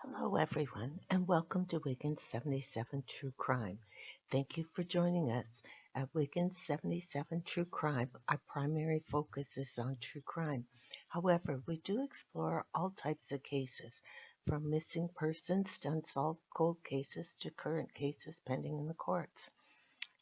Hello, everyone, and welcome to Wiggins 77 True Crime. Thank you for joining us. At Wiggins 77 True Crime, our primary focus is on true crime. However, we do explore all types of cases, from missing persons to unsolved cold cases to current cases pending in the courts.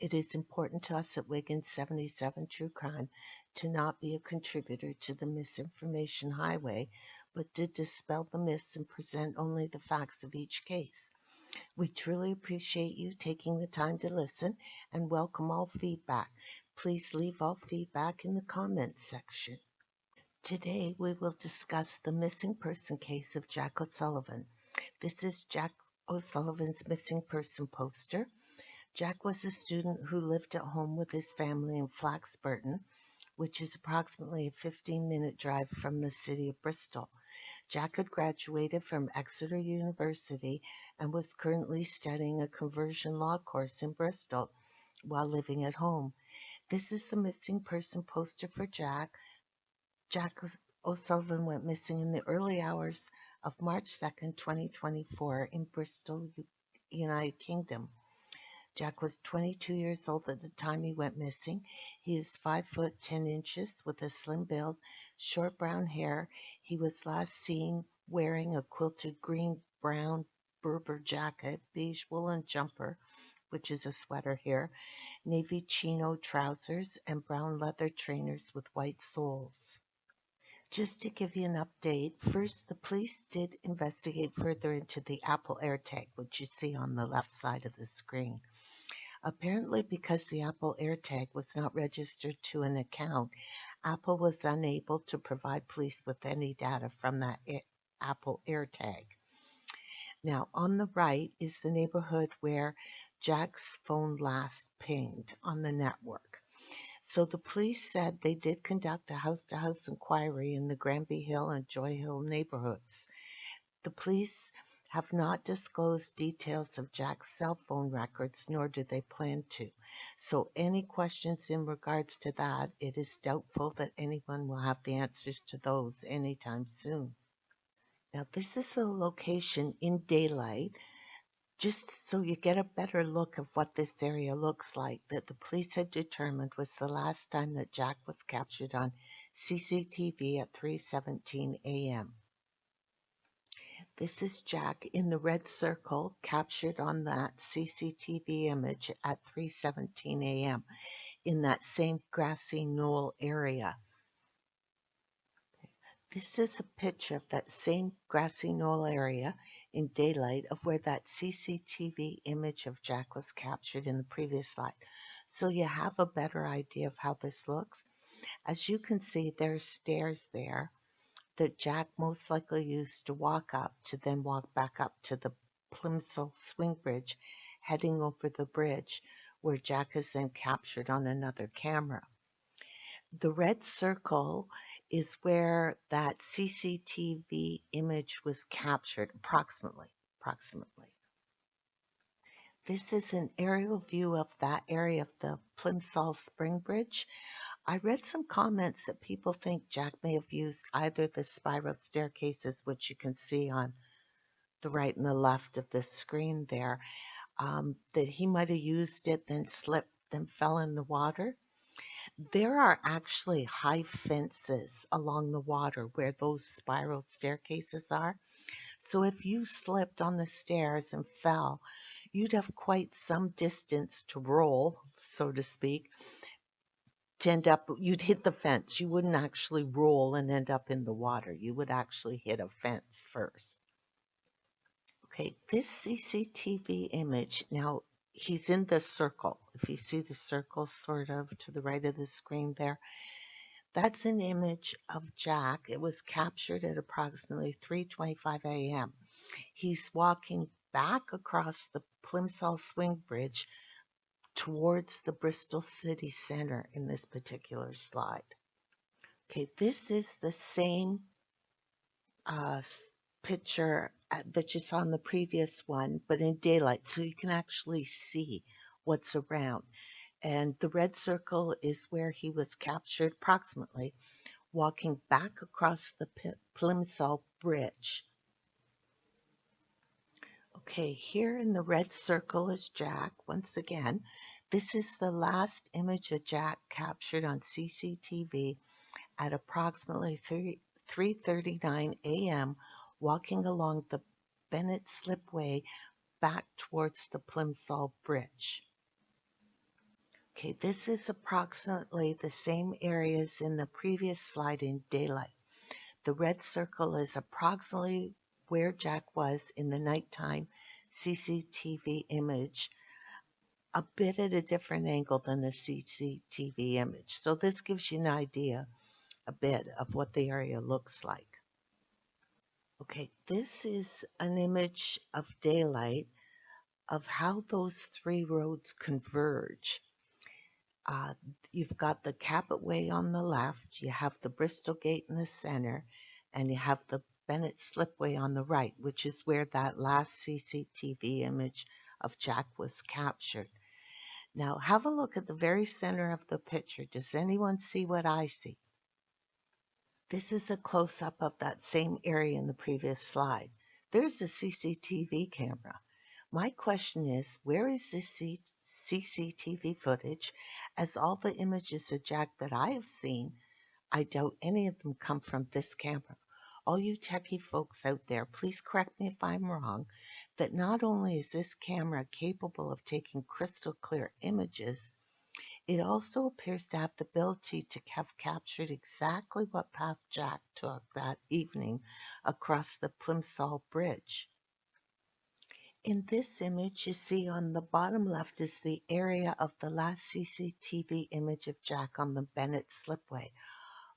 It is important to us at Wiggins 77 True Crime to not be a contributor to the misinformation highway, but to dispel the myths and present only the facts of each case. We truly appreciate you taking the time to listen and welcome all feedback. Please leave all feedback in the comments section. Today we will discuss the missing person case of Jack O'Sullivan. This is Jack O'Sullivan's missing person poster. Jack was a student who lived at home with his family in Flaxburton, which is approximately a 15-minute drive from the city of Bristol. Jack had graduated from Exeter University and was currently studying a conversion law course in Bristol while living at home. This is the missing person poster for Jack. Jack O'Sullivan went missing in the early hours of March 2nd, 2024 in Bristol, United Kingdom. Jack was 22 years old at the time he went missing. He is 5 foot 10 inches with a slim build, short brown hair. He was last seen wearing a quilted green-brown Berber jacket, beige woolen jumper, which is a sweater here, navy chino trousers, and brown leather trainers with white soles. Just to give you an update, first the police did investigate further into the Apple AirTag, which you see on the left side of the screen. Apparently, because the Apple AirTag was not registered to an account, Apple was unable to provide police with any data from that Apple AirTag. Now, on the right is the neighborhood where Jack's phone last pinged on the network. So the police said they did conduct a house-to-house inquiry in the Granby Hill and Joy Hill neighborhoods. The police have not disclosed details of Jack's cell phone records, nor do they plan to. So any questions in regards to that, it is doubtful that anyone will have the answers to those anytime soon. Now, this is a location in daylight, just so you get a better look of what this area looks like, that the police had determined was the last time that Jack was captured on CCTV at 3:17 a.m. This is Jack in the red circle captured on that CCTV image at 3:17 a.m. in that same grassy knoll area. This is a picture of that same grassy knoll area in daylight of where that CCTV image of Jack was captured in the previous slide. So you have a better idea of how this looks. As you can see, there's stairs there that Jack most likely used to walk up to then walk back up to the Plimsoll swing bridge, heading over the bridge where Jack is then captured on another camera. The red circle is where that CCTV image was captured, approximately. This is an aerial view of that area of the Plimsoll Spring Bridge. I read some comments that people think Jack may have used either the spiral staircases, which you can see on the right and the left of the screen there, that he might have used it, then slipped, then fell in the water. There are actually high fences along the water where those spiral staircases are. So if you slipped on the stairs and fell, you'd have quite some distance to roll, so to speak, to end up, you'd hit the fence. You wouldn't actually roll and end up in the water. You would actually hit a fence first. Okay, this CCTV image, now he's in the circle. If you see the circle sort of to the right of the screen there, that's an image of Jack. It was captured at approximately 3:25 a.m. He's walking back across the Plimsoll Swing Bridge towards the Bristol City Centre in this particular slide. Okay, this is the same uh, picture that you saw in the previous one, but in daylight, so you can actually see what's around. And the red circle is where he was captured approximately, walking back across the Plimsoll Bridge. Okay, here in the red circle is Jack once again. This is the last image of Jack captured on CCTV at approximately 3:39 a.m. walking along the Bennett Slipway back towards the Plimsoll Bridge. Okay, this is approximately the same area as in the previous slide in daylight. The red circle is approximately where Jack was in the nighttime CCTV image, a bit at a different angle than the CCTV image. So this gives you an idea a bit of what the area looks like. Okay, this is an image of daylight of how those three roads converge. Uh, you've got the Cabot Way on the left, you have the Bristol Gate in the center, and you have the Bennett Slipway on the right, which is where that last CCTV image of Jack was captured. Now have a look at the very center of the picture. Does anyone see what I see? This is a close-up of that same area in the previous slide. There's a CCTV camera. My question is, where is this CCTV footage? As all the images of Jack that I have seen, I doubt any of them come from this camera. All you techie folks out there, please correct me if I'm wrong, that not only is this camera capable of taking crystal clear images, it also appears to have the ability to have captured exactly what path Jack took that evening across the Plimsoll Bridge. In this image, you see on the bottom left is the area of the last CCTV image of Jack on the Bennett Slipway.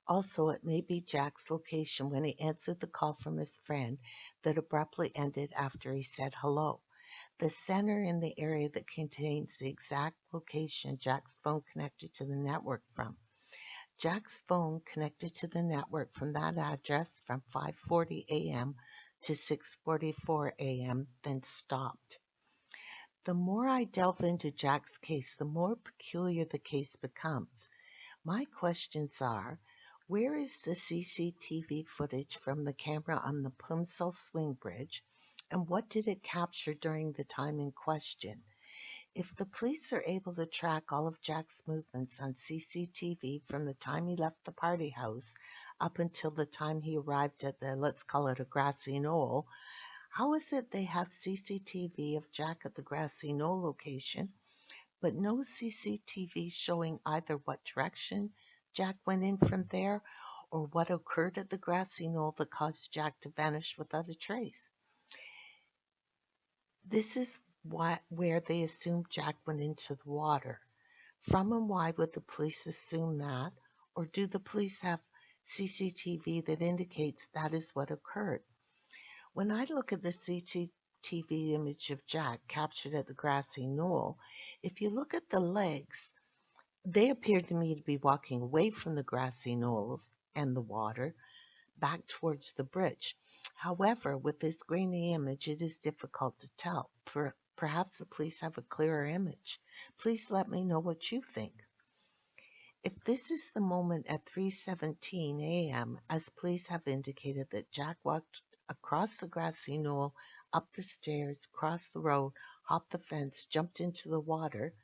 Also, it may be Jack's location when he answered the call from his friend that abruptly ended after he said hello. The center in the area that contains the exact location Jack's phone connected to the network from. Jack's phone connected to the network from that address from 5:40 a.m. to 6:44 a.m., then stopped. The more I delve into Jack's case, the more peculiar the case becomes. My questions are, where is the CCTV footage from the camera on the Plimsoll Swing Bridge, and what did it capture during the time in question? If the police are able to track all of Jack's movements on CCTV from the time he left the party house up until the time he arrived at the, let's call it a grassy knoll, how is it they have CCTV of Jack at the grassy knoll location, but no CCTV showing either what direction Jack went in from there or what occurred at the grassy knoll that caused Jack to vanish without a trace? This is where they assume Jack went into the water. From and why would the police assume that? Or do the police have CCTV that indicates that is what occurred? When I look at the CCTV image of Jack captured at the grassy knoll, if you look at the legs, they appear to me to be walking away from the grassy knolls and the water back towards the bridge. However, with this grainy image, it is difficult to tell. Perhaps the police have a clearer image. Please let me know what you think. If this is the moment at 3:17 a.m., as police have indicated that Jack walked across the grassy knoll, up the stairs, crossed the road, hopped the fence, jumped into the water,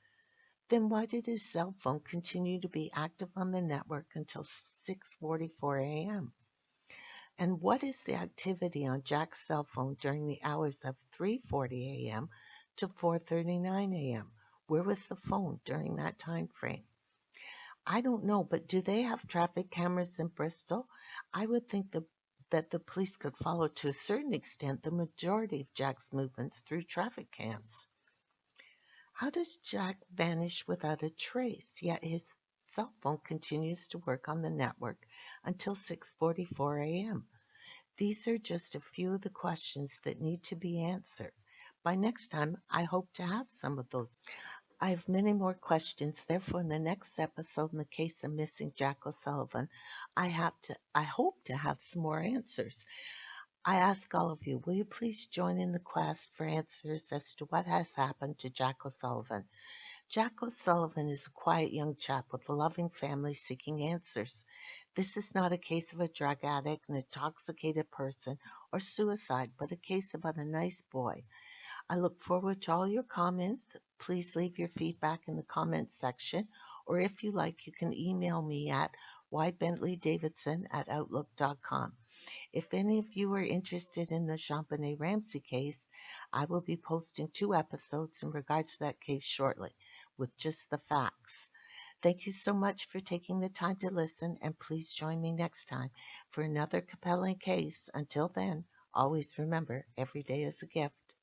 then why did his cell phone continue to be active on the network until 6:44 a.m.? And what is the activity on Jack's cell phone during the hours of 3:40 a.m. to 4:39 a.m.? Where was the phone during that time frame? I don't know, but do they have traffic cameras in Bristol? I would think that the police could follow to a certain extent the majority of Jack's movements through traffic cams. How does Jack vanish without a trace, yet his cell phone continues to work on the network until 6:44 a.m.? These are just a few of the questions that need to be answered. By next time, I hope to have some of those. I have many more questions. Therefore, in the next episode, in the case of missing Jack O'Sullivan, I hope to have some more answers. I ask all of you, will you please join in the quest for answers as to what has happened to Jack O'Sullivan? Jack O'Sullivan is a quiet young chap with a loving family seeking answers. This is not a case of a drug addict, an intoxicated person, or suicide, but a case about a nice boy. I look forward to all your comments. Please leave your feedback in the comments section, or if you like, you can email me at ybentleydavidson@outlook.com. If any of you are interested in the JonBenet Ramsey case, I will be posting 2 episodes in regards to that case shortly with just the facts. Thank you so much for taking the time to listen, and please join me next time for another compelling case. Until then, always remember, every day is a gift.